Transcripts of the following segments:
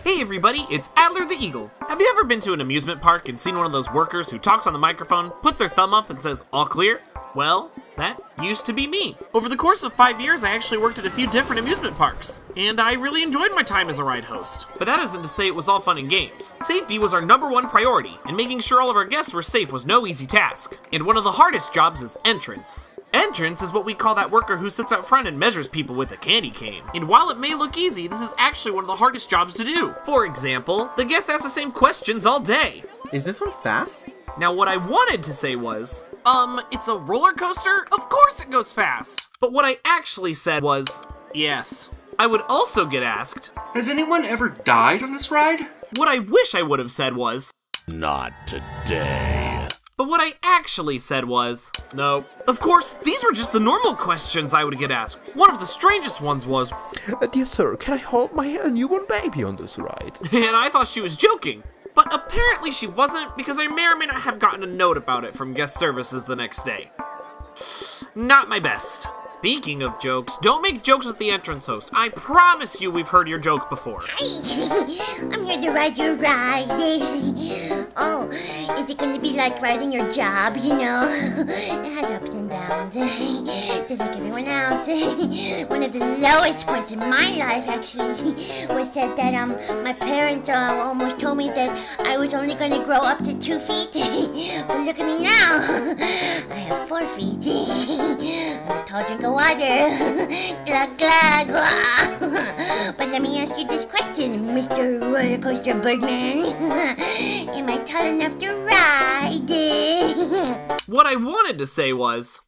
Hey everybody, it's Adler the Eagle. Have you ever been to an amusement park and seen one of those workers who talks on the microphone, puts their thumb up and says, "All clear"? Well, that used to be me. Over the course of 5 years, I actually worked at a few different amusement parks, and I really enjoyed my time as a ride host. But that isn't to say it was all fun and games. Safety was our #1 priority, and making sure all of our guests were safe was no easy task. And one of the hardest jobs is entrance. Entrance is what we call that worker who sits out front and measures people with a candy cane. And while it may look easy, this is actually one of the hardest jobs to do. For example, the guests ask the same questions all day. Is this one fast? Now what I wanted to say was, it's a roller coaster? Of course it goes fast! But what I actually said was, yes. I would also get asked, has anyone ever died on this ride? What I wish I would have said was, not today. But what I actually said was, no. Of course, these were just the normal questions I would get asked. One of the strangest ones was, dear sir, can I hold my newborn baby on this ride? And I thought she was joking. But apparently she wasn't, because I may or may not have gotten a note about it from guest services the next day. Not my best. Speaking of jokes, don't make jokes with the entrance host. I promise you we've heard your joke before. I'm here to ride your ride. Oh, is it going to be like riding your job, you know? It has ups and downs, just like everyone else. One of the lowest points in my life, actually, was said that my parents almost told me that I was only going to grow up to 2 feet. But look at me now. I have 4 feet. I'm a tall drink of water. Glug glug. But let me ask you this question, Mr. Roller Coaster Birdman. Am I tall enough to ride? What I wanted to say was,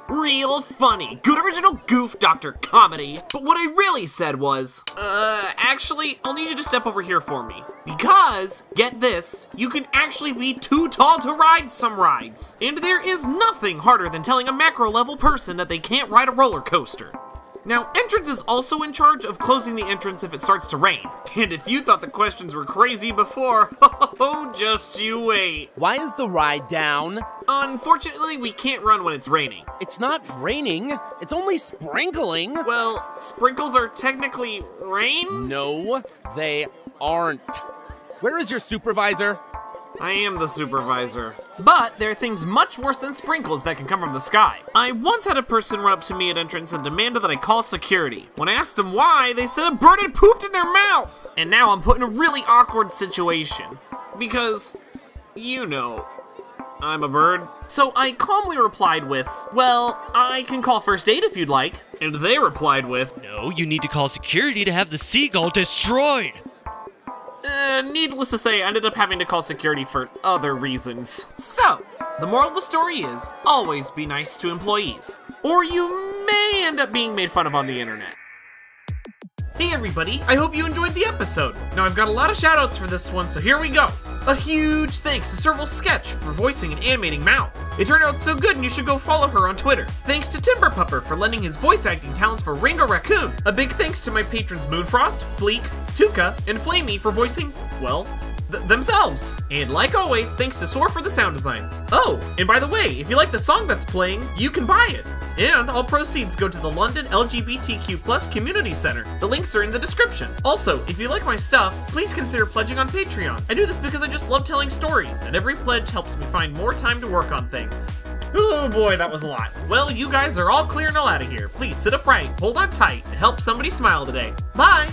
real funny. Good original goof, Dr. Comedy. But what I really said was, actually, I'll need you to step over here for me. Because, get this, you can actually be too tall to ride some rides. And there is nothing harder than telling a macro-level person that they can't ride a roller coaster. Now, entrance is also in charge of closing the entrance if it starts to rain. And if you thought the questions were crazy before, oh, just you wait. Why is the ride down? Unfortunately, we can't run when it's raining. It's not raining. It's only sprinkling. Well, sprinkles are technically rain? No, they aren't. Where is your supervisor? I am the supervisor. But there are things much worse than sprinkles that can come from the sky. I once had a person run up to me at entrance and demanded that I call security. When I asked them why, they said a bird had pooped in their mouth. And now I'm put in a really awkward situation. Because, you know, I'm a bird. So I calmly replied with, well, I can call first aid if you'd like. And they replied with, no, you need to call security to have the seagull destroyed. Needless to say, I ended up having to call security for other reasons. So, the moral of the story is, always be nice to employees. Or you may end up being made fun of on the internet. Hey everybody, I hope you enjoyed the episode. Now I've got a lot of shoutouts for this one, so here we go. A huge thanks to Serval Sketch for voicing and animating Mal. It turned out so good and you should go follow her on Twitter. Thanks to Timberpupper for lending his voice acting talents for Ringo Raccoon. A big thanks to my patrons Moonfrost, Fleeks, Tuka, and Flamey for voicing, well, themselves. And like always, thanks to Soar for the sound design. Oh, and by the way, if you like the song that's playing, you can buy it. And all proceeds go to the London LGBTQ+ Community Center. The links are in the description. Also, if you like my stuff, please consider pledging on Patreon. I do this because I just love telling stories, and every pledge helps me find more time to work on things. Oh boy, that was a lot. Well, you guys are all clear and all out of here. Please sit upright, hold on tight, and help somebody smile today. Bye!